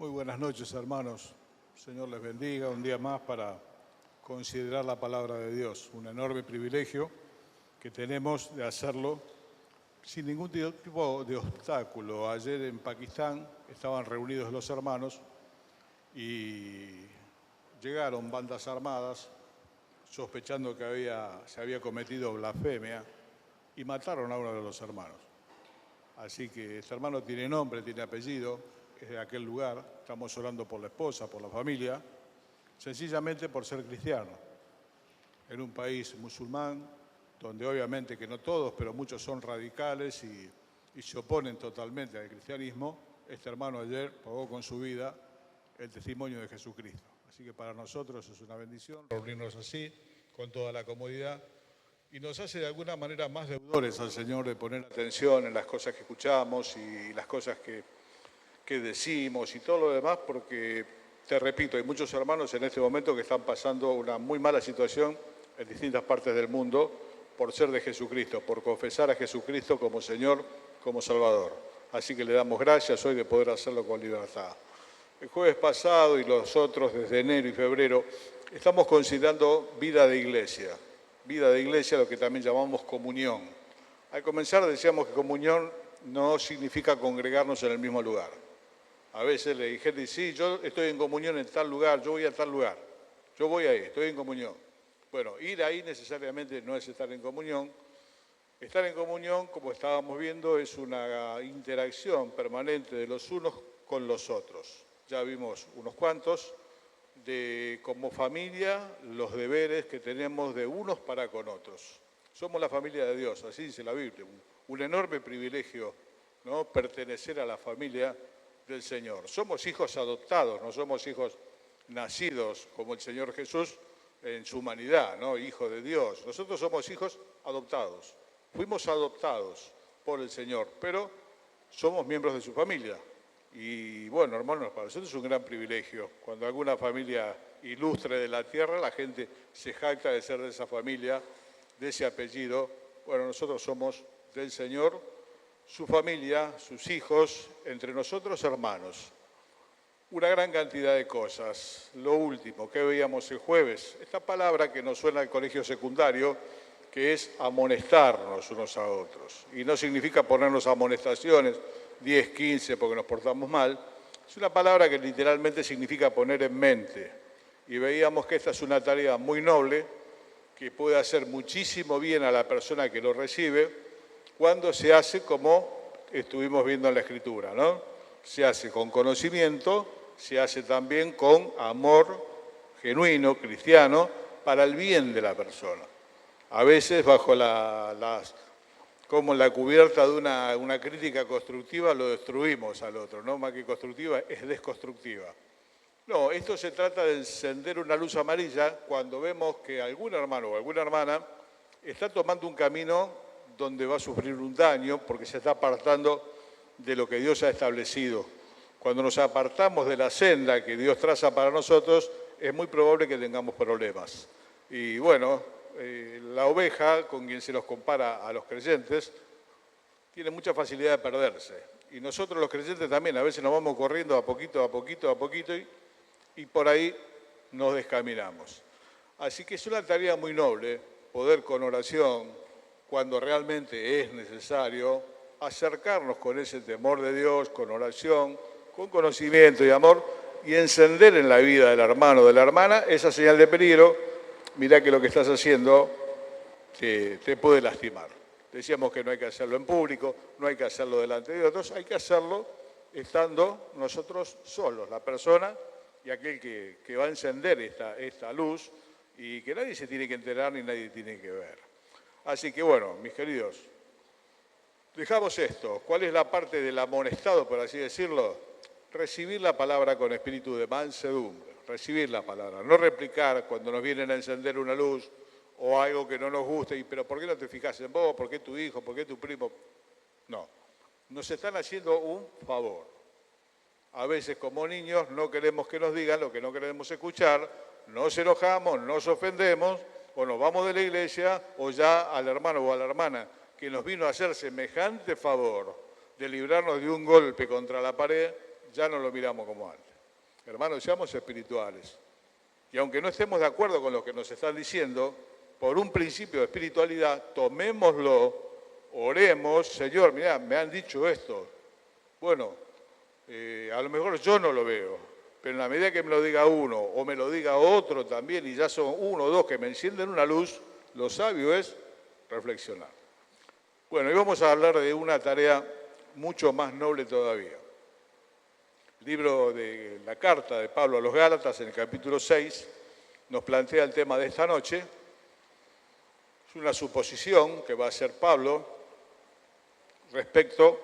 Muy buenas noches, hermanos. Señor les bendiga un día más para considerar la palabra de Dios. Un enorme privilegio que tenemos de hacerlo sin ningún tipo de obstáculo. Ayer en Pakistán estaban reunidos los hermanos y llegaron bandas armadas sospechando que se había cometido blasfemia y mataron a uno de los hermanos. Así que este hermano tiene nombre, tiene apellido, es de aquel lugar. Estamos orando por la esposa, por la familia, sencillamente por ser cristiano. En un país musulmán, donde obviamente que no todos, pero muchos son radicales y se oponen totalmente al cristianismo, este hermano ayer pagó con su vida el testimonio de Jesucristo. Así que para nosotros es una bendición reunirnos así, con toda la comodidad, y nos hace de alguna manera más deudores al Señor de poner atención en las cosas que escuchamos y las cosas que decimos y todo lo demás, porque, te repito, hay muchos hermanos en este momento que están pasando una muy mala situación en distintas partes del mundo por ser de Jesucristo, por confesar a Jesucristo como Señor, como Salvador. Así que le damos gracias hoy de poder hacerlo con libertad. El jueves pasado y los otros desde enero y febrero estamos considerando vida de iglesia, lo que también llamamos comunión. Al comenzar decíamos que comunión no significa congregarnos en el mismo lugar. A veces le dije, sí, yo estoy en comunión en tal lugar, yo voy a tal lugar, yo voy ahí, estoy en comunión. Bueno, ir ahí necesariamente no es estar en comunión. Estar en comunión, como estábamos viendo, es una interacción permanente de los unos con los otros. Ya vimos unos cuantos de, como familia, los deberes que tenemos de unos para con otros. Somos la familia de Dios, así dice la Biblia. Un enorme privilegio, ¿no?, pertenecer a la familia del Señor. Somos hijos adoptados, no somos hijos nacidos como el Señor Jesús en su humanidad, ¿no?, hijo de Dios. Nosotros somos hijos adoptados. Fuimos adoptados por el Señor, pero somos miembros de su familia. Y bueno, hermanos, para nosotros es un gran privilegio. Cuando alguna familia ilustre de la tierra, la gente se jacta de ser de esa familia, de ese apellido. Bueno, nosotros somos del Señor, su familia, sus hijos, entre nosotros hermanos. Una gran cantidad de cosas. Lo último que veíamos el jueves, esta palabra que nos suena al colegio secundario, que es amonestarnos unos a otros. Y no significa ponernos amonestaciones, 10, 15, porque nos portamos mal. Es una palabra que literalmente significa poner en mente. Y veíamos que esta es una tarea muy noble, que puede hacer muchísimo bien a la persona que lo recibe, cuando se hace como estuvimos viendo en la Escritura, ¿no? Se hace con conocimiento, se hace también con amor genuino, cristiano, para el bien de la persona. A veces bajo como la cubierta de una crítica constructiva lo destruimos al otro, ¿no? Más que constructiva, es desconstructiva. No, esto se trata de encender una luz amarilla cuando vemos que algún hermano o alguna hermana está tomando un camino donde va a sufrir un daño porque se está apartando de lo que Dios ha establecido. Cuando nos apartamos de la senda que Dios traza para nosotros, es muy probable que tengamos problemas. Y bueno, la oveja, con quien se nos compara a los creyentes, tiene mucha facilidad de perderse. Y nosotros los creyentes también, a veces nos vamos corriendo a poquito, y por ahí nos descaminamos. Así que es una tarea muy noble poder con oración, cuando realmente es necesario, acercarnos con ese temor de Dios, con oración, con conocimiento y amor, y encender en la vida del hermano o de la hermana esa señal de peligro. Mirá que lo que estás haciendo te puede lastimar. Decíamos que no hay que hacerlo en público, no hay que hacerlo delante de otros, hay que hacerlo estando nosotros solos, la persona y aquel que va a encender esta luz, y que nadie se tiene que enterar ni nadie tiene que ver. Así que bueno, mis queridos, dejamos esto. ¿Cuál es la parte del amonestado, por así decirlo? Recibir la palabra con espíritu de mansedumbre, recibir la palabra, no replicar cuando nos vienen a encender una luz o algo que no nos guste, pero ¿por qué no te fijas en vos? ¿Por qué tu hijo? ¿Por qué tu primo? No, nos están haciendo un favor. A veces como niños no queremos que nos digan lo que no queremos escuchar, nos enojamos, nos ofendemos, o nos vamos de la iglesia, o ya al hermano o a la hermana que nos vino a hacer semejante favor de librarnos de un golpe contra la pared, ya no lo miramos como antes. Hermanos, seamos espirituales. Y aunque no estemos de acuerdo con lo que nos están diciendo, por un principio de espiritualidad, tomémoslo, oremos, Señor, mirá, me han dicho esto. Bueno, a lo mejor yo no lo veo, pero en la medida que me lo diga uno o me lo diga otro también, y ya son uno o dos que me encienden una luz, lo sabio es reflexionar. Bueno, y vamos a hablar de una tarea mucho más noble todavía. El libro de la carta de Pablo a los Gálatas, en el capítulo 6, nos plantea el tema de esta noche. Es una suposición que va a hacer Pablo respecto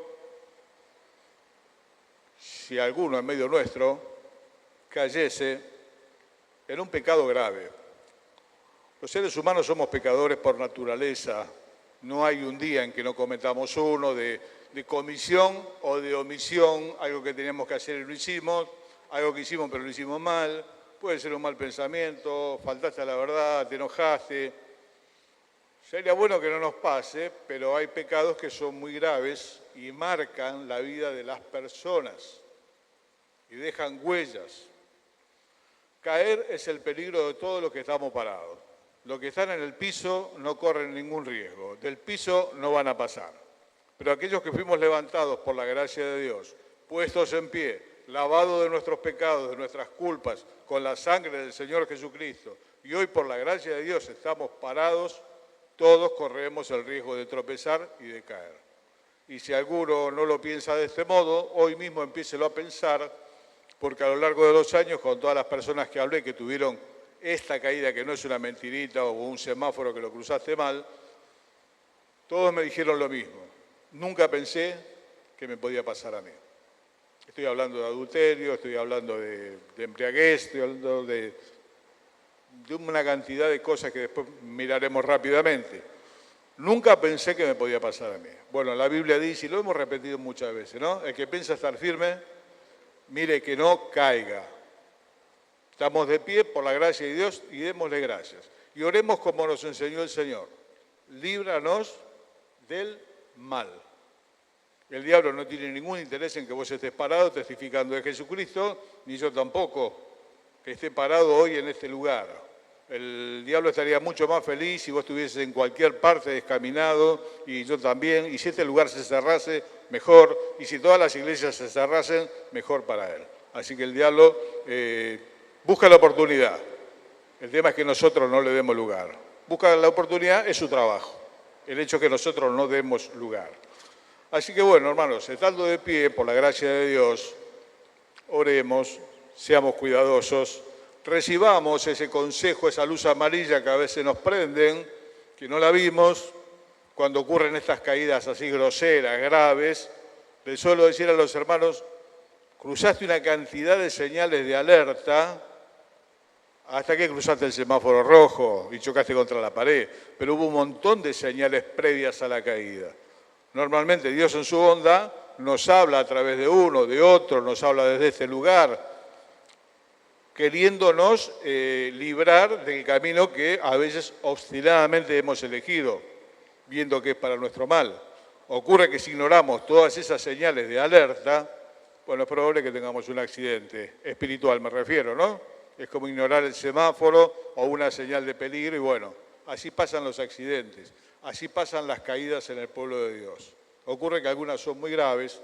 si alguno en medio nuestro cayese en un pecado grave. Los seres humanos somos pecadores por naturaleza. No hay un día en que no cometamos uno de comisión o de omisión, algo que teníamos que hacer y lo hicimos, algo que hicimos pero lo hicimos mal, puede ser un mal pensamiento, faltaste a la verdad, te enojaste. Sería bueno que no nos pase, pero hay pecados que son muy graves y marcan la vida de las personas y dejan huellas. Caer es el peligro de todos los que estamos parados. Los que están en el piso no corren ningún riesgo, del piso no van a pasar. Pero aquellos que fuimos levantados por la gracia de Dios, puestos en pie, lavados de nuestros pecados, de nuestras culpas, con la sangre del Señor Jesucristo, y hoy por la gracia de Dios estamos parados, todos corremos el riesgo de tropezar y de caer. Y si alguno no lo piensa de este modo, hoy mismo empiécelo a pensar, porque a lo largo de los años, con todas las personas que hablé que tuvieron esta caída, que no es una mentirita o un semáforo que lo cruzaste mal, todos me dijeron lo mismo. Nunca pensé que me podía pasar a mí. Estoy hablando de adulterio, estoy hablando de embriaguez, estoy hablando de una cantidad de cosas que después miraremos rápidamente. Nunca pensé que me podía pasar a mí. Bueno, la Biblia dice, y lo hemos repetido muchas veces, ¿no? El que piensa estar firme, mire que no caiga. Estamos de pie por la gracia de Dios y démosle gracias. Y oremos como nos enseñó el Señor. Líbranos del mal. El diablo no tiene ningún interés en que vos estés parado testificando de Jesucristo, ni yo tampoco, que esté parado hoy en este lugar. El diablo estaría mucho más feliz si vos estuvieses en cualquier parte descaminado, y yo también, y si este lugar se cerrase, mejor, y si todas las iglesias se cerrasen, mejor para él. Así que el diablo busca la oportunidad. El tema es que nosotros no le demos lugar. Busca la oportunidad, es su trabajo. El hecho es que nosotros no demos lugar. Así que bueno, hermanos, estando de pie por la gracia de Dios, oremos, seamos cuidadosos, recibamos ese consejo, esa luz amarilla que a veces nos prenden, que no la vimos, cuando ocurren estas caídas así groseras, graves. Les suelo decir a los hermanos, cruzaste una cantidad de señales de alerta hasta que cruzaste el semáforo rojo y chocaste contra la pared, pero hubo un montón de señales previas a la caída. Normalmente Dios en su bondad nos habla a través de uno, de otro, nos habla desde este lugar, queriéndonos librar del camino que a veces obstinadamente hemos elegido, viendo que es para nuestro mal. Ocurre que si ignoramos todas esas señales de alerta, bueno, es probable que tengamos un accidente espiritual, me refiero, ¿no? Es como ignorar el semáforo o una señal de peligro y bueno, así pasan los accidentes. Así pasan las caídas en el pueblo de Dios. Ocurre que algunas son muy graves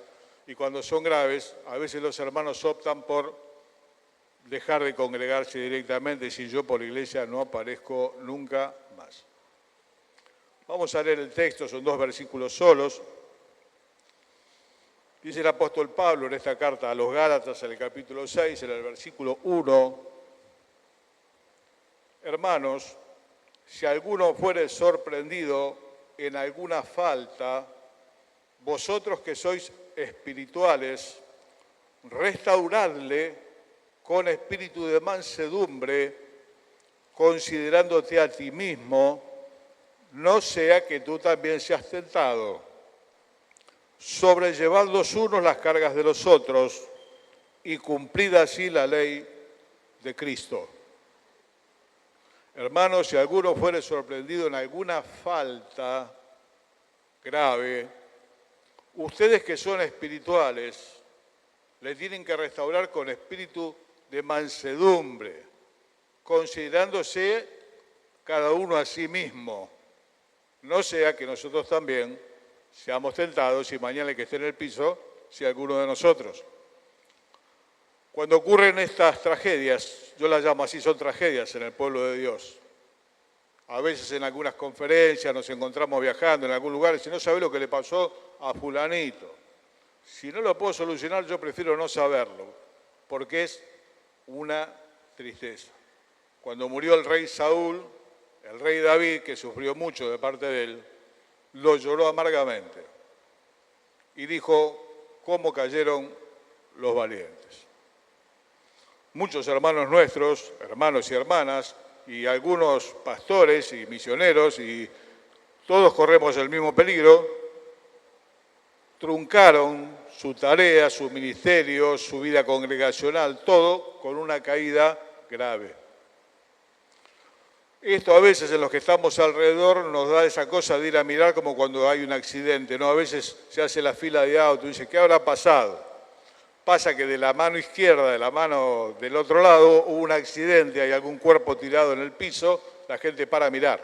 y cuando son graves, a veces los hermanos optan por dejar de congregarse directamente y decir yo por la iglesia no aparezco nunca más. Vamos a leer el texto, son 2 versículos solos. Dice el apóstol Pablo en esta carta a los Gálatas, en el capítulo 6, en el versículo 1, hermanos, si alguno fuere sorprendido en alguna falta, vosotros que sois espirituales, restauradle con espíritu de mansedumbre, considerándote a ti mismo, no sea que tú también seas tentado. Sobrellevad los unos las cargas de los otros y cumplid así la ley de Cristo. Hermanos, si alguno fuere sorprendido en alguna falta grave, ustedes que son espirituales, le tienen que restaurar con espíritu de mansedumbre, considerándose cada uno a sí mismo. No sea que nosotros también seamos tentados y mañana el que esté en el piso sea alguno de nosotros. Cuando ocurren estas tragedias, yo las llamo así, son tragedias en el pueblo de Dios. A veces en algunas conferencias nos encontramos viajando en algún lugar y si no sabe lo que le pasó a fulanito. Si no lo puedo solucionar, yo prefiero no saberlo, porque es una tristeza. Cuando murió el rey Saúl, el rey David, que sufrió mucho de parte de él, lo lloró amargamente y dijo cómo cayeron los valientes. Muchos hermanos nuestros, hermanos y hermanas, y algunos pastores y misioneros, y todos corremos el mismo peligro, truncaron su tarea, su ministerio, su vida congregacional, todo con una caída grave. Esto a veces en los que estamos alrededor nos da esa cosa de ir a mirar como cuando hay un accidente, ¿no? A veces se hace la fila de auto y dice, ¿qué habrá pasado? Pasa que de la mano izquierda, de la mano del otro lado, hubo un accidente, hay algún cuerpo tirado en el piso, la gente para a mirar.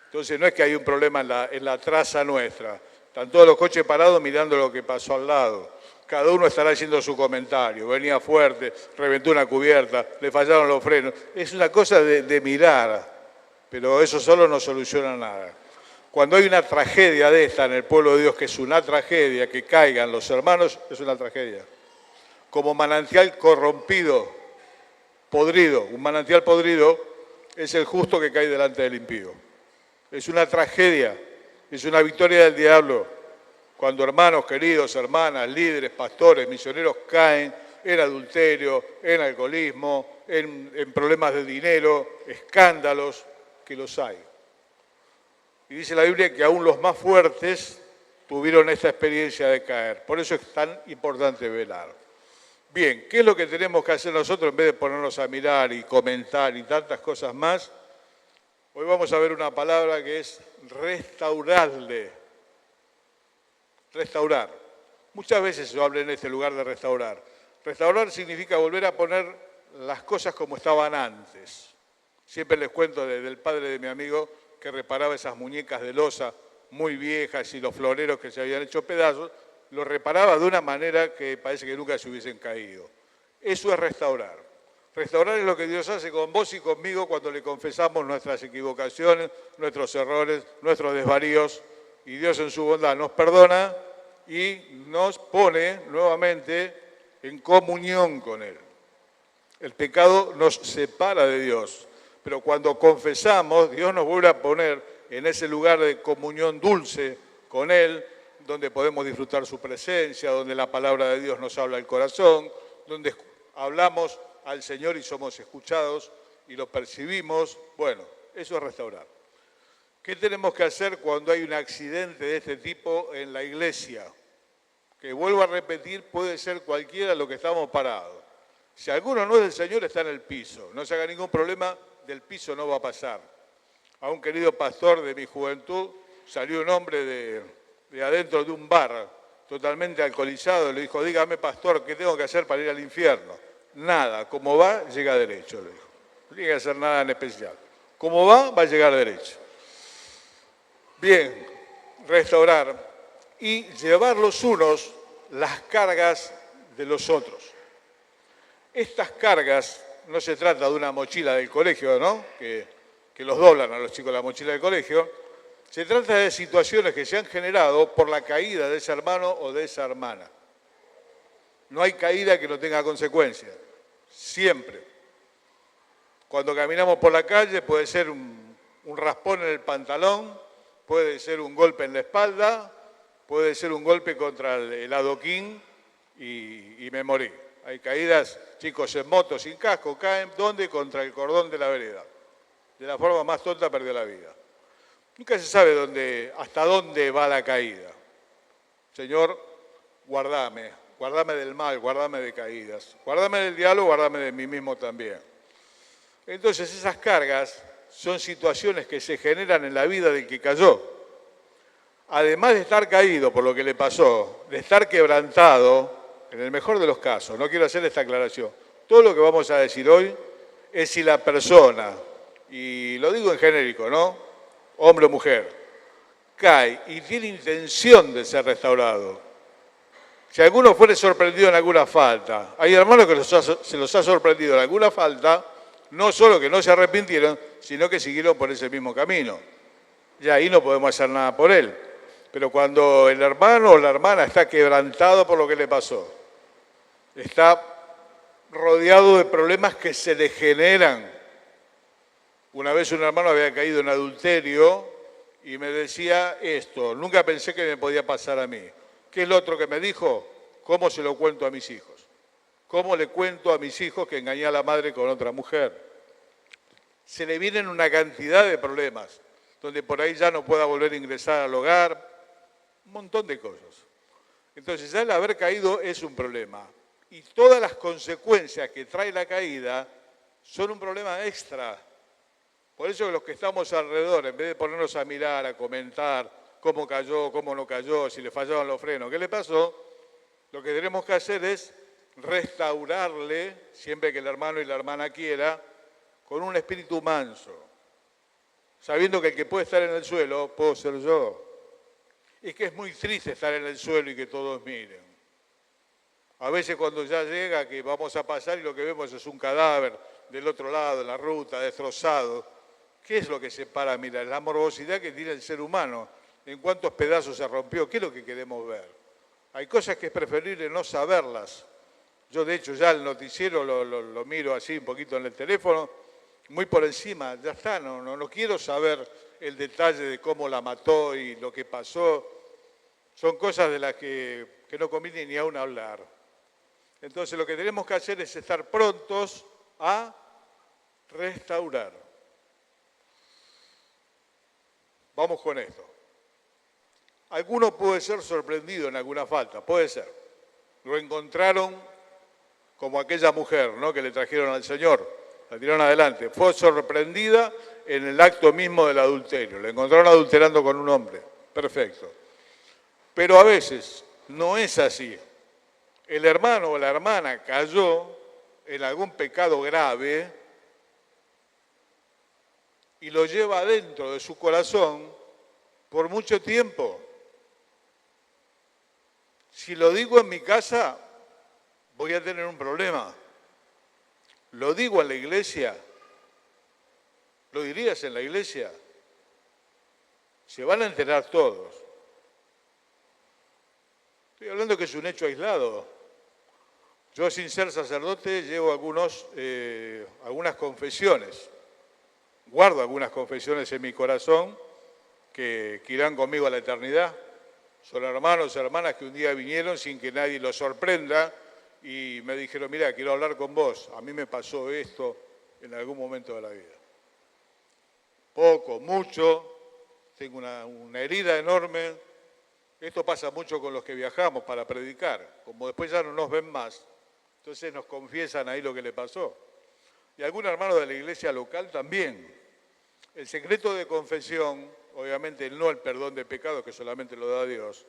Entonces no es que hay un problema en la traza nuestra, están todos los coches parados mirando lo que pasó al lado. Cada uno estará haciendo su comentario, venía fuerte, reventó una cubierta, le fallaron los frenos. Es una cosa de mirar, pero eso solo no soluciona nada. Cuando hay una tragedia de esta en el pueblo de Dios, que es una tragedia, que caigan los hermanos, es una tragedia. Como manantial corrompido, podrido, un manantial podrido es el justo que cae delante del impío. Es una tragedia, es una victoria del diablo. Cuando hermanos queridos, hermanas, líderes, pastores, misioneros caen en adulterio, en alcoholismo, en problemas de dinero, escándalos, que los hay. Y dice la Biblia que aún los más fuertes tuvieron esta experiencia de caer. Por eso es tan importante velar. Bien, ¿qué es lo que tenemos que hacer nosotros en vez de ponernos a mirar y comentar y tantas cosas más? Hoy vamos a ver una palabra que es restaurarle. Restaurar. Muchas veces se habla en este lugar de restaurar. Restaurar significa volver a poner las cosas como estaban antes. Siempre les cuento del padre de mi amigo que reparaba esas muñecas de loza muy viejas y los floreros que se habían hecho pedazos, lo reparaba de una manera que parece que nunca se hubiesen caído. Eso es restaurar. Restaurar es lo que Dios hace con vos y conmigo cuando le confesamos nuestras equivocaciones, nuestros errores, nuestros desvaríos, y Dios en su bondad nos perdona y nos pone nuevamente en comunión con Él. El pecado nos separa de Dios, pero cuando confesamos, Dios nos vuelve a poner en ese lugar de comunión dulce con Él, donde podemos disfrutar su presencia, donde la palabra de Dios nos habla al corazón, donde hablamos al Señor y somos escuchados y lo percibimos. Bueno, eso es restaurar. ¿Qué tenemos que hacer cuando hay un accidente de este tipo en la iglesia? Que vuelvo a repetir, puede ser cualquiera de lo que estamos parados. Si alguno no es del Señor, está en el piso. No se haga ningún problema, del piso no va a pasar. A un querido pastor de mi juventud salió un hombre de adentro de un bar, totalmente alcoholizado, le dijo, dígame pastor, ¿qué tengo que hacer para ir al infierno? Nada, como va, llega derecho, le dijo. No tiene que hacer nada en especial. Como va a llegar derecho. Bien, restaurar y llevar los unos las cargas de los otros. Estas cargas, no se trata de una mochila del colegio, ¿no? Que los doblan a los chicos la mochila del colegio. Se trata de situaciones que se han generado por la caída de ese hermano o de esa hermana. No hay caída que no tenga consecuencias, siempre. Cuando caminamos por la calle puede ser un raspón en el pantalón, puede ser un golpe en la espalda, puede ser un golpe contra el adoquín y me morí. Hay caídas, chicos en moto sin casco, caen, ¿dónde? Contra el cordón de la vereda. De la forma más tonta perdió la vida. Nunca se sabe hasta dónde va la caída. Señor, guardame del mal, guardame de caídas. Guardame del diablo, guardame de mí mismo también. Entonces esas cargas son situaciones que se generan en la vida del que cayó. Además de estar caído por lo que le pasó, de estar quebrantado, en el mejor de los casos, no quiero hacer esta aclaración, Todo lo que vamos a decir hoy es si la persona, y lo digo en genérico, ¿no? Hombre o mujer, cae y tiene intención de ser restaurado. Si alguno fuere sorprendido en alguna falta, hay hermanos que se los ha sorprendido en alguna falta, no solo que no se arrepintieron, sino que siguieron por ese mismo camino. Y ahí no podemos hacer nada por él. Pero cuando el hermano o la hermana está quebrantado por lo que le pasó, está rodeado de problemas que se le generan. Una vez un hermano había caído en adulterio y me decía esto: nunca pensé que me podía pasar a mí. ¿Qué es lo otro que me dijo? ¿Cómo se lo cuento a mis hijos? ¿Cómo le cuento a mis hijos que engañé a la madre con otra mujer? Se le vienen una cantidad de problemas, donde por ahí ya no pueda volver a ingresar al hogar, un montón de cosas. Entonces ya el haber caído es un problema. Y todas las consecuencias que trae la caída son un problema extra. Por eso los que estamos alrededor, en vez de ponernos a mirar, a comentar cómo cayó, cómo no cayó, si le fallaban los frenos, qué le pasó, lo que tenemos que hacer es restaurarle, siempre que el hermano y la hermana quiera, con un espíritu manso, sabiendo que el que puede estar en el suelo puedo ser yo. Es que es muy triste estar en el suelo y que todos miren. A veces cuando ya llega que vamos a pasar y lo que vemos es un cadáver del otro lado, en la ruta, destrozado. ¿Qué es lo que separa? Mira, la morbosidad que tiene el ser humano, en cuántos pedazos se rompió, ¿qué es lo que queremos ver? Hay cosas que es preferible no saberlas. Yo, de hecho, ya el noticiero lo miro así un poquito en el teléfono, muy por encima, ya está, no quiero saber el detalle de cómo la mató y lo que pasó. Son cosas de las que no conviene ni aún hablar. Entonces, lo que tenemos que hacer es estar prontos a restaurar. Vamos con esto. Alguno puede ser sorprendido en alguna falta, puede ser. Lo encontraron como aquella mujer, ¿no?, que le trajeron al Señor, la tiraron adelante. Fue sorprendida en el acto mismo del adulterio. Le encontraron adulterando con un hombre. Perfecto. Pero a veces no es así. El hermano o la hermana cayó en algún pecado grave y lo lleva dentro de su corazón por mucho tiempo. Si lo digo en mi casa, voy a tener un problema. ¿Lo digo en la iglesia? ¿Lo dirías en la iglesia? Se van a enterar todos. Estoy hablando que es un hecho aislado. Yo, sin ser sacerdote, llevo algunas confesiones. Guardo algunas confesiones en mi corazón que irán conmigo a la eternidad. Son hermanos y hermanas que un día vinieron sin que nadie los sorprenda y me dijeron: mira, quiero hablar con vos. A mí me pasó esto en algún momento de la vida. Poco, mucho, tengo una herida enorme. Esto pasa mucho con los que viajamos para predicar. Como después ya no nos ven más, entonces nos confiesan ahí lo que le pasó. Y algún hermano de la iglesia local también. El secreto de confesión, obviamente no el perdón de pecados, que solamente lo da Dios,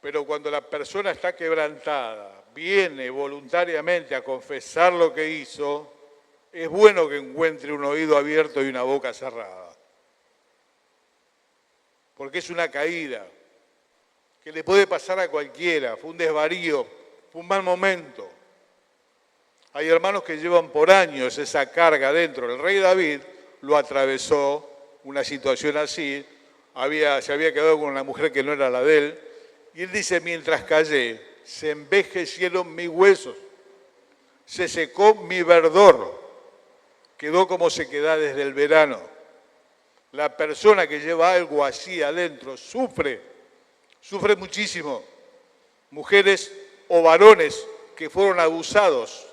pero cuando la persona está quebrantada, viene voluntariamente a confesar lo que hizo, es bueno que encuentre un oído abierto y una boca cerrada. Porque es una caída que le puede pasar a cualquiera, fue un desvarío, fue un mal momento. Hay hermanos que llevan por años esa carga dentro. El rey David lo atravesó, una situación así, se había quedado con una mujer que no era la de él, y él dice: mientras callé, se envejecieron mis huesos, se secó mi verdor, quedó como se queda desde el verano. La persona que lleva algo así adentro sufre muchísimo. Mujeres o varones que fueron abusados,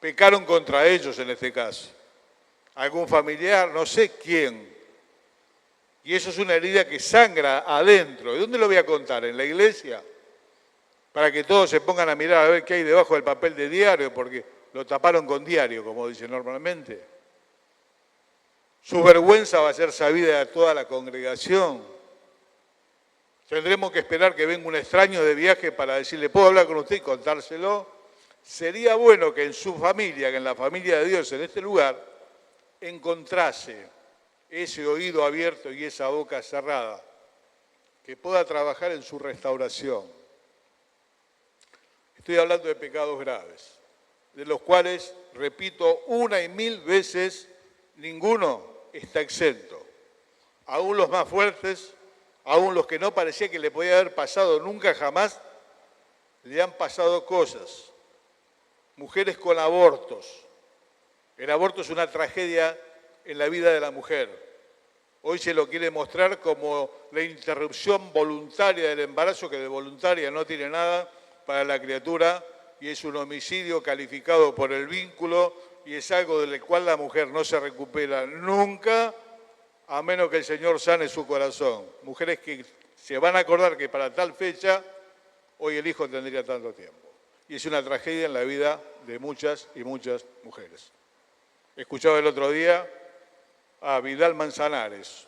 pecaron contra ellos en este caso. Algún familiar, no sé quién. Y eso es una herida que sangra adentro. ¿Y dónde lo voy a contar? ¿En la iglesia? Para que todos se pongan a mirar a ver qué hay debajo del papel de diario, porque lo taparon con diario, como dicen normalmente. Su vergüenza va a ser sabida de toda la congregación. Tendremos que esperar que venga un extraño de viaje para decirle: ¿puedo hablar con usted y contárselo? sería bueno que en su familia, que en la familia de Dios, en este lugar, encontrase ese oído abierto y esa boca cerrada, que pueda trabajar en su restauración. Estoy hablando de pecados graves, de los cuales, repito una y mil veces, ninguno está exento. Aún los más fuertes, aún los que no parecía que le podía haber pasado nunca jamás, le han pasado cosas. Mujeres con abortos. El aborto es una tragedia en la vida de la mujer. Hoy se lo quiere mostrar como la interrupción voluntaria del embarazo, que de voluntaria no tiene nada para la criatura, y es un homicidio calificado por el vínculo, y es algo del cual la mujer no se recupera nunca, a menos que el Señor sane su corazón. Mujeres que se van a acordar que para tal fecha, hoy el hijo tendría tanto tiempo. Y es una tragedia en la vida de muchas y muchas mujeres. Escuchaba el otro día a Vidal Manzanares,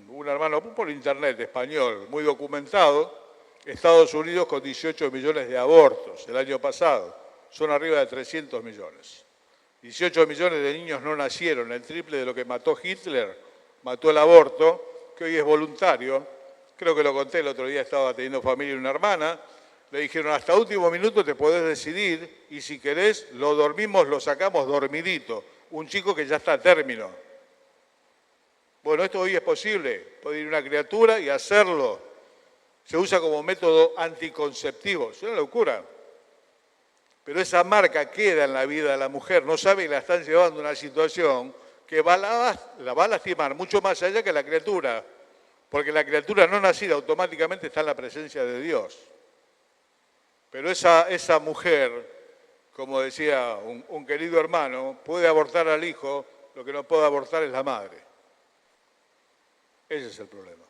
un hermano por internet español, muy documentado, Estados Unidos con 18 millones de abortos el año pasado, son arriba de 300 millones. 18 millones de niños no nacieron, el triple de lo que mató Hitler, mató el aborto, que hoy es voluntario. Creo que lo conté el otro día, estaba teniendo familia y una hermana, le dijeron hasta último minuto te podés decidir y si querés lo dormimos, lo sacamos dormidito, un chico que ya está a término. Bueno, esto hoy es posible, puede ir una criatura y hacerlo. Se usa como método anticonceptivo, es una locura. Pero esa marca queda en la vida de la mujer, no sabe que la están llevando a una situación que la va a lastimar mucho más allá que la criatura, porque la criatura no nacida automáticamente está en la presencia de Dios. Pero esa mujer, como decía un querido hermano, puede abortar al hijo, lo que no puede abortar es la madre. Ese es el problema.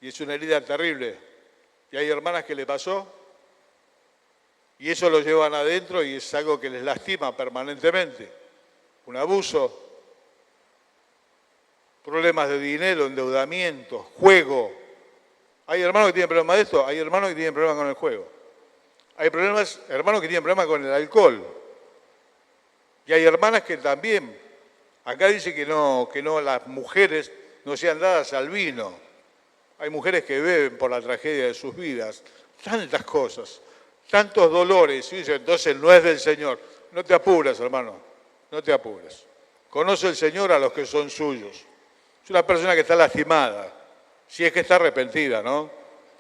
Y es una herida terrible. Y hay hermanas que le pasó, y eso lo llevan adentro y es algo que les lastima permanentemente. Un abuso, problemas de dinero, endeudamiento, juego. Hay hermanos que tienen problemas de esto, hay hermanos que tienen problemas con el juego. Hay hermanos que tienen problemas con el alcohol. Y hay hermanas que también, acá dice que no, las mujeres no sean dadas al vino. Hay mujeres que beben por la tragedia de sus vidas. Tantas cosas, tantos dolores. Y dice, entonces no es del Señor. No te apures, hermano, no te apures. Conoce el Señor a los que son suyos. Es una persona que está lastimada, si es que está arrepentida, ¿no?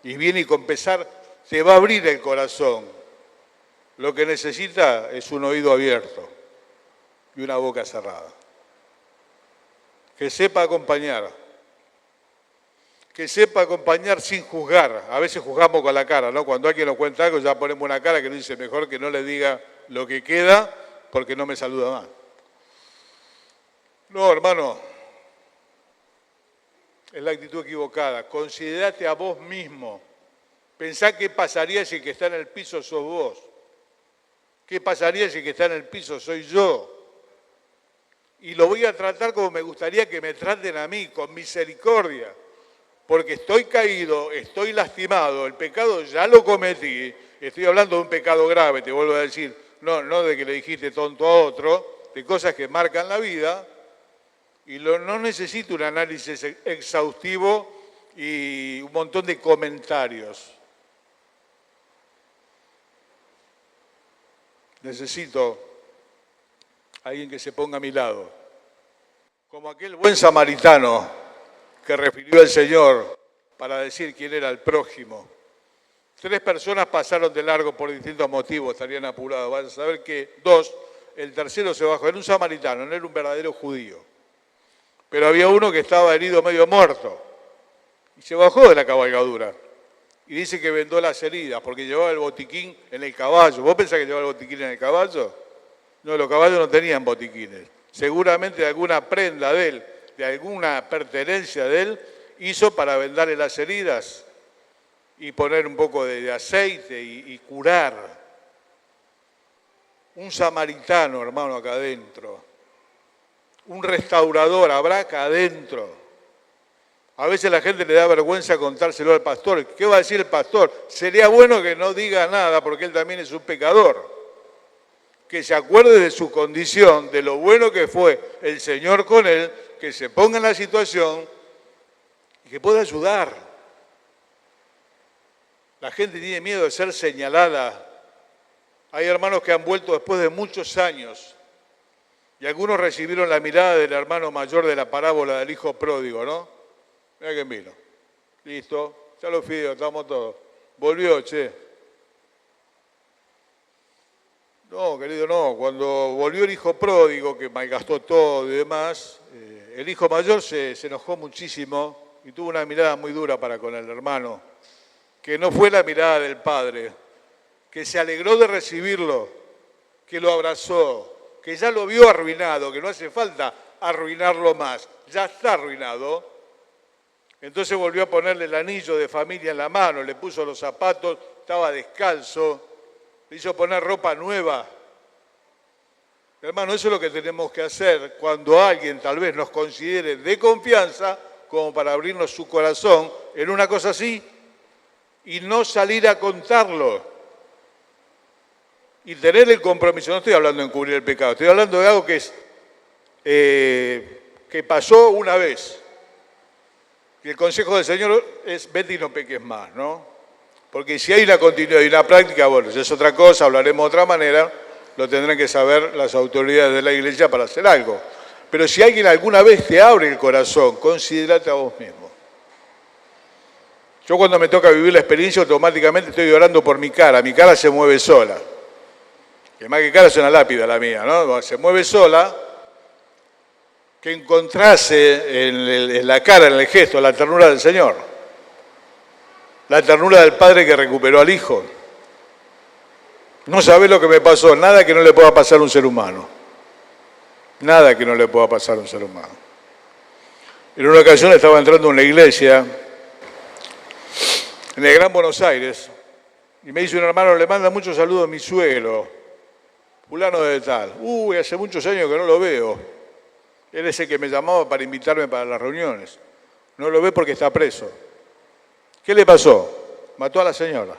Y viene y con pesar te va a abrir el corazón. Lo que necesita es un oído abierto y una boca cerrada. Que sepa acompañar. Que sepa acompañar sin juzgar. A veces juzgamos con la cara, ¿no? Cuando alguien nos cuenta algo ya ponemos una cara que nos dice mejor que no le diga lo que queda porque no me saluda más. No, hermano, es la actitud equivocada. Considérate a vos mismo. Pensá qué pasaría si el que está en el piso sos vos. ¿Qué pasaría si el que está en el piso soy yo? Y lo voy a tratar como me gustaría que me traten a mí, con misericordia. Porque estoy caído, estoy lastimado, el pecado ya lo cometí. Estoy hablando de un pecado grave, te vuelvo a decir. No de que le dijiste tonto a otro, de cosas que marcan la vida. Y no necesito un análisis exhaustivo y un montón de comentarios. Necesito alguien que se ponga a mi lado, como aquel buen samaritano que refirió el Señor para decir quién era el prójimo. 3 personas pasaron de largo por distintos motivos, estarían apurados. Vas a saber que 2, el tercero se bajó. Era un samaritano, no era un verdadero judío. Pero había uno que estaba herido medio muerto y se bajó de la cabalgadura. Y dice que vendó las heridas porque llevaba el botiquín en el caballo. ¿Vos pensás que llevaba el botiquín en el caballo? No, los caballos no tenían botiquines. Seguramente alguna prenda de él, de alguna pertenencia de él, hizo para vendarle las heridas y poner un poco de aceite y curar. Un samaritano, hermano, acá adentro. Un restaurador habrá acá adentro. A veces la gente le da vergüenza contárselo al pastor. ¿Qué va a decir el pastor? Sería bueno que no diga nada porque él también es un pecador. que se acuerde de su condición, de lo bueno que fue el Señor con él, que se ponga en la situación y que pueda ayudar. La gente tiene miedo de ser señalada. Hay hermanos que han vuelto después de muchos años y algunos recibieron la mirada del hermano mayor de la parábola del hijo pródigo, ¿no? Mira quién vino. Listo, ya los fideos, estamos todos. Volvió, che. No, querido, no. Cuando volvió el hijo pródigo, que malgastó todo y demás, el hijo mayor se enojó muchísimo y tuvo una mirada muy dura para con el hermano, que no fue la mirada del padre, que se alegró de recibirlo, que lo abrazó, que ya lo vio arruinado, que no hace falta arruinarlo más, ya está arruinado. Entonces volvió a ponerle el anillo de familia en la mano, le puso los zapatos, estaba descalzo, le hizo poner ropa nueva. Hermano, eso es lo que tenemos que hacer cuando alguien tal vez nos considere de confianza, como para abrirnos su corazón en una cosa así, y no salir a contarlo. Y tener el compromiso, no estoy hablando de encubrir el pecado, estoy hablando de algo que es que pasó una vez. Y el consejo del Señor es vete y no peques más, ¿no? Porque si hay una continuidad y una práctica, bueno, eso es otra cosa, hablaremos de otra manera, lo tendrán que saber las autoridades de la iglesia para hacer algo. Pero si alguien alguna vez te abre el corazón, considérate a vos mismo. Yo cuando me toca vivir la experiencia, automáticamente estoy orando por mi cara se mueve sola. Que más que cara es una lápida la mía, ¿no? Se mueve sola, que encontrase en la cara, en el gesto, la ternura del Señor. La ternura del Padre que recuperó al Hijo. No sabés lo que me pasó, nada que no le pueda pasar a un ser humano. Nada que no le pueda pasar a un ser humano. En una ocasión estaba entrando a una iglesia en el Gran Buenos Aires y me dice un hermano, le manda muchos saludos a mi suegro, fulano de tal. Uy, hace muchos años que no lo veo. Él es el que me llamaba para invitarme para las reuniones. No lo ve porque está preso. ¿Qué le pasó? Mató a la señora.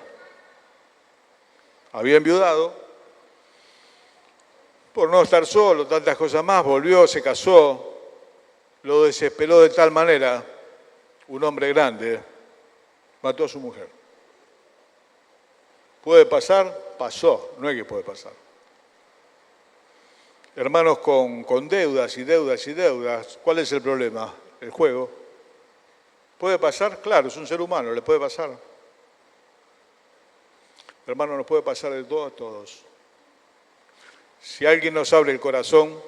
Había enviudado. Por no estar solo, tantas cosas más, volvió, se casó. Lo desesperó de tal manera, un hombre grande, mató a su mujer. ¿Puede pasar? Pasó, no es que puede pasar. Hermanos con deudas y deudas y deudas, ¿cuál es el problema? El juego. ¿Puede pasar? Claro, es un ser humano, le puede pasar. Hermano, nos puede pasar de todo a todos. Si alguien nos abre el corazón,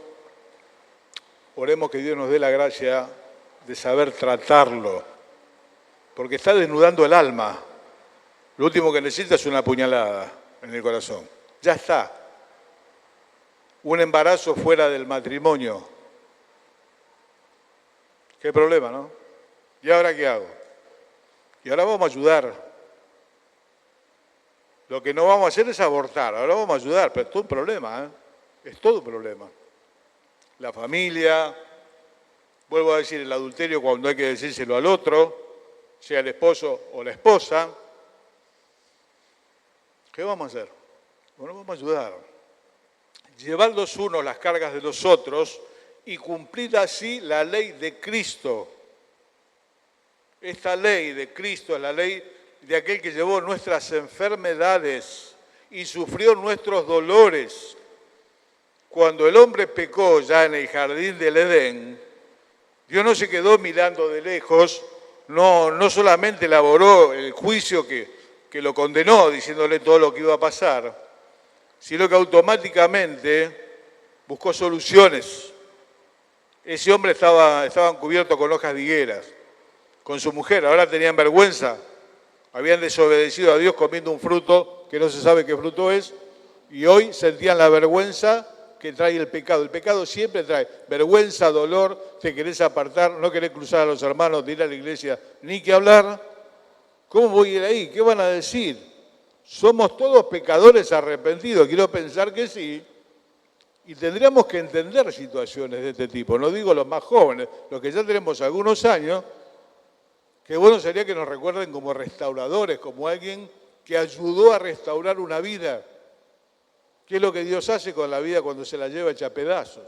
oremos que Dios nos dé la gracia de saber tratarlo, porque está desnudando el alma. Lo último que necesita es una puñalada en el corazón. Ya está. Un embarazo fuera del matrimonio. Qué problema, ¿no? ¿Y ahora qué hago? Y ahora vamos a ayudar. Lo que no vamos a hacer es abortar, ahora vamos a ayudar, pero es todo un problema, ¿eh? Es todo un problema. La familia, vuelvo a decir, el adulterio cuando hay que decírselo al otro, sea el esposo o la esposa. ¿Qué vamos a hacer? Bueno, vamos a ayudar. Llevar los unos las cargas de los otros y cumplir así la ley de Cristo. Esta ley de Cristo es la ley de aquel que llevó nuestras enfermedades y sufrió nuestros dolores. Cuando el hombre pecó ya en el jardín del Edén, Dios no se quedó mirando de lejos, no solamente elaboró el juicio que lo condenó, diciéndole todo lo que iba a pasar, sino que automáticamente buscó soluciones. Ese hombre estaban cubiertos con hojas de higueras, con su mujer, ahora tenían vergüenza, habían desobedecido a Dios comiendo un fruto que no se sabe qué fruto es, y hoy sentían la vergüenza que trae el pecado. El pecado siempre trae vergüenza, dolor, te querés apartar, no querés cruzar a los hermanos, de ir a la iglesia, ni que hablar. ¿Cómo voy a ir ahí? ¿Qué van a decir? Somos todos pecadores arrepentidos, quiero pensar que sí, y tendríamos que entender situaciones de este tipo. No digo los más jóvenes, los que ya tenemos algunos años, qué bueno sería que nos recuerden como restauradores, como alguien que ayudó a restaurar una vida, ¿Qué es lo que Dios hace con la vida cuando se la lleva hecha pedazos?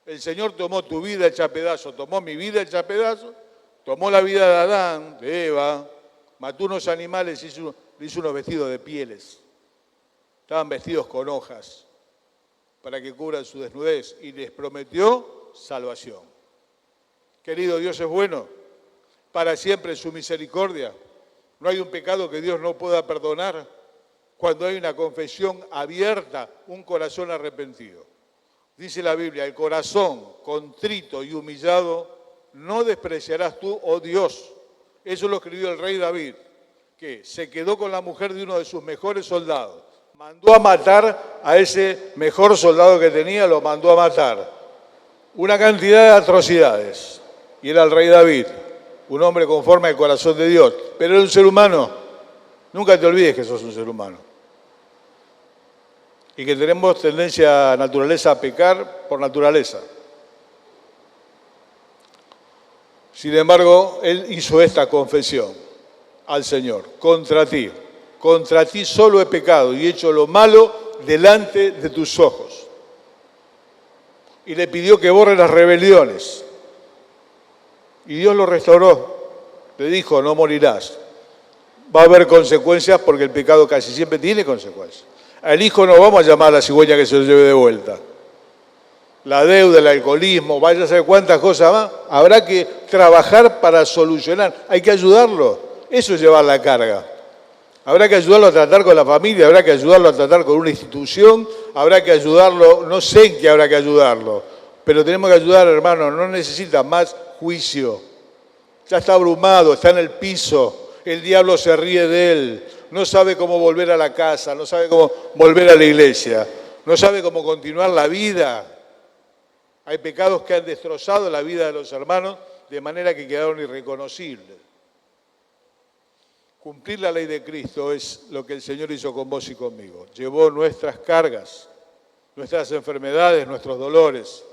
El Señor tomó tu vida hecha pedazos, tomó mi vida hecha pedazos, tomó la vida de Adán, de Eva, mató unos animales y hizo unos vestidos de pieles. Estaban vestidos con hojas para que cubran su desnudez y les prometió salvación. Querido, Dios es bueno, para siempre su misericordia. No hay un pecado que Dios no pueda perdonar cuando hay una confesión abierta, un corazón arrepentido. Dice la Biblia, el corazón contrito y humillado no despreciarás tú, oh Dios. Eso lo escribió el rey David, que se quedó con la mujer de uno de sus mejores soldados. Mandó a matar a ese mejor soldado que tenía, lo mandó a matar. Una cantidad de atrocidades. Y era el rey David, un hombre conforme al corazón de Dios. Pero era un ser humano. Nunca te olvides que sos un ser humano. Y que tenemos tendencia, naturaleza, a pecar por naturaleza. Sin embargo, él hizo esta confesión al Señor: contra ti solo he pecado y hecho lo malo delante de tus ojos. Y le pidió que borre las rebeliones. Y Dios lo restauró. Le dijo, no morirás. Va a haber consecuencias porque el pecado casi siempre tiene consecuencias. Al hijo no vamos a llamar a la cigüeña que se lo lleve de vuelta. La deuda, el alcoholismo, vaya a saber cuántas cosas más. Habrá que trabajar para solucionar. Hay que ayudarlo. Eso es llevar la carga. Habrá que ayudarlo a tratar con la familia, habrá que ayudarlo a tratar con una institución, habrá que ayudarlo, no sé en qué habrá que ayudarlo, pero tenemos que ayudar, hermano, no necesita más juicio. Ya está abrumado, está en el piso, el diablo se ríe de él, no sabe cómo volver a la casa, no sabe cómo volver a la iglesia, no sabe cómo continuar la vida. Hay pecados que han destrozado la vida de los hermanos de manera que quedaron irreconocibles. Cumplir la ley de Cristo es lo que el Señor hizo con vos y conmigo. Llevó nuestras cargas, nuestras enfermedades, nuestros dolores.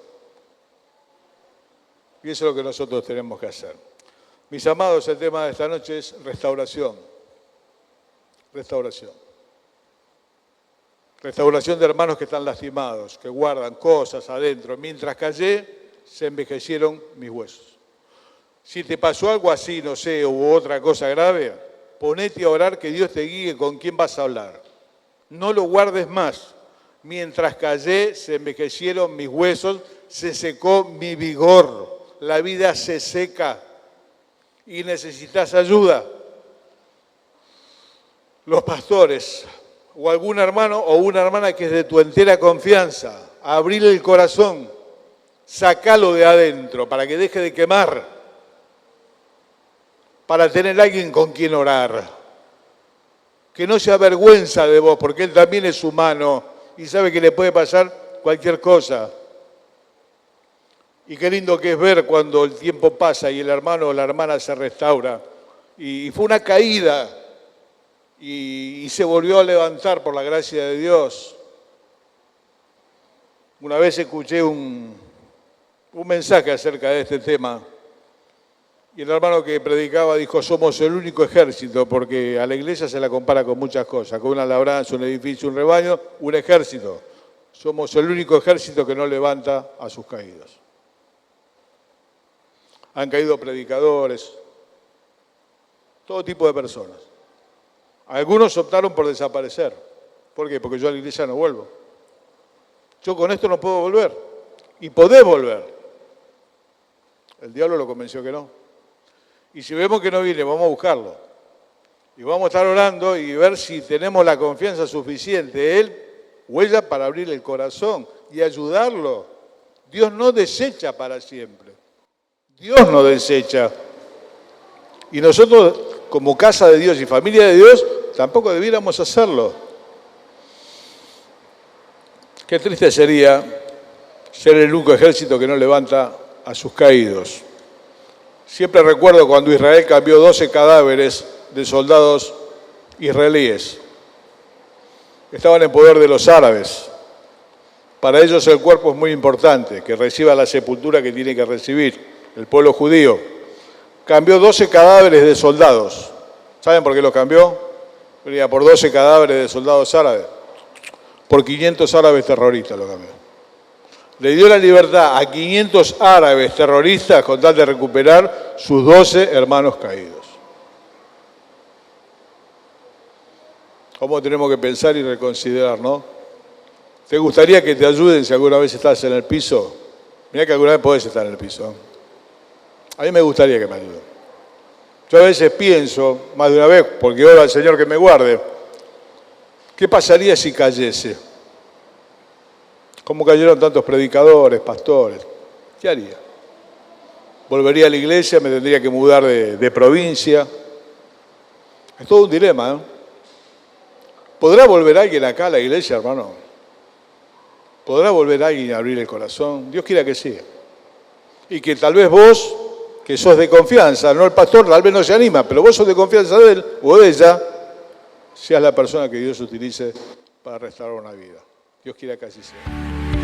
Y eso es lo que nosotros tenemos que hacer. Mis amados, el tema de esta noche es restauración. Restauración. Restauración de hermanos que están lastimados, que guardan cosas adentro. Mientras callé, se envejecieron mis huesos. Si te pasó algo así, no sé, hubo otra cosa grave, ponete a orar, que Dios te guíe con quién vas a hablar. No lo guardes más. Mientras callé, se envejecieron mis huesos, se secó mi vigor. La vida se seca y necesitas ayuda. Los pastores o algún hermano o una hermana que es de tu entera confianza, abrirle el corazón, sacalo de adentro para que deje de quemar, para tener alguien con quien orar, que no se avergüenza de vos, porque él también es humano y sabe que le puede pasar cualquier cosa. Y qué lindo que es ver cuando el tiempo pasa y el hermano o la hermana se restaura. Y fue una caída y se volvió a levantar por la gracia de Dios. Una vez escuché un mensaje acerca de este tema. Y el hermano que predicaba dijo, somos el único ejército, porque a la iglesia se la compara con muchas cosas, con una labranza, un edificio, un rebaño, un ejército. Somos el único ejército que no levanta a sus caídos. Han caído predicadores, todo tipo de personas. Algunos optaron por desaparecer. ¿Por qué? Porque yo a la iglesia no vuelvo. Yo con esto no puedo volver. Y podés volver. El diablo lo convenció que no. Y si vemos que no viene, vamos a buscarlo. Y vamos a estar orando y ver si tenemos la confianza suficiente, él o ella, para abrir el corazón y ayudarlo. Dios no desecha para siempre. Dios no desecha. Y nosotros, como casa de Dios y familia de Dios, tampoco debiéramos hacerlo. Qué triste sería ser el único ejército que no levanta a sus caídos. Siempre recuerdo cuando Israel cambió 12 cadáveres de soldados israelíes. Estaban en poder de los árabes. Para ellos el cuerpo es muy importante, que reciba la sepultura que tiene que recibir el pueblo judío. Cambió 12 cadáveres de soldados. ¿Saben por qué los cambió? Venía por 12 cadáveres de soldados árabes. por 500 árabes terroristas lo cambió. Le dio la libertad a 500 árabes terroristas con tal de recuperar sus 12 hermanos caídos. ¿Cómo tenemos que pensar y reconsiderar, no? ¿Te gustaría que te ayuden si alguna vez estás en el piso? Mirá que alguna vez podés estar en el piso. A mí me gustaría que me ayuden. Yo a veces pienso, más de una vez, porque oro al Señor que me guarde, ¿qué pasaría si cayese? ¿Cómo cayeron tantos predicadores, pastores? ¿Qué haría? ¿Volvería a la iglesia? ¿Me tendría que mudar de provincia? Es todo un dilema, ¿eh? ¿Podrá volver alguien acá a la iglesia, hermano? ¿Podrá volver alguien a abrir el corazón? Dios quiera que sí. Y que tal vez vos, que sos de confianza, no el pastor, tal vez no se anima, pero vos sos de confianza de él o de ella, seas la persona que Dios utilice para restaurar una vida. Dios quiera que así sea.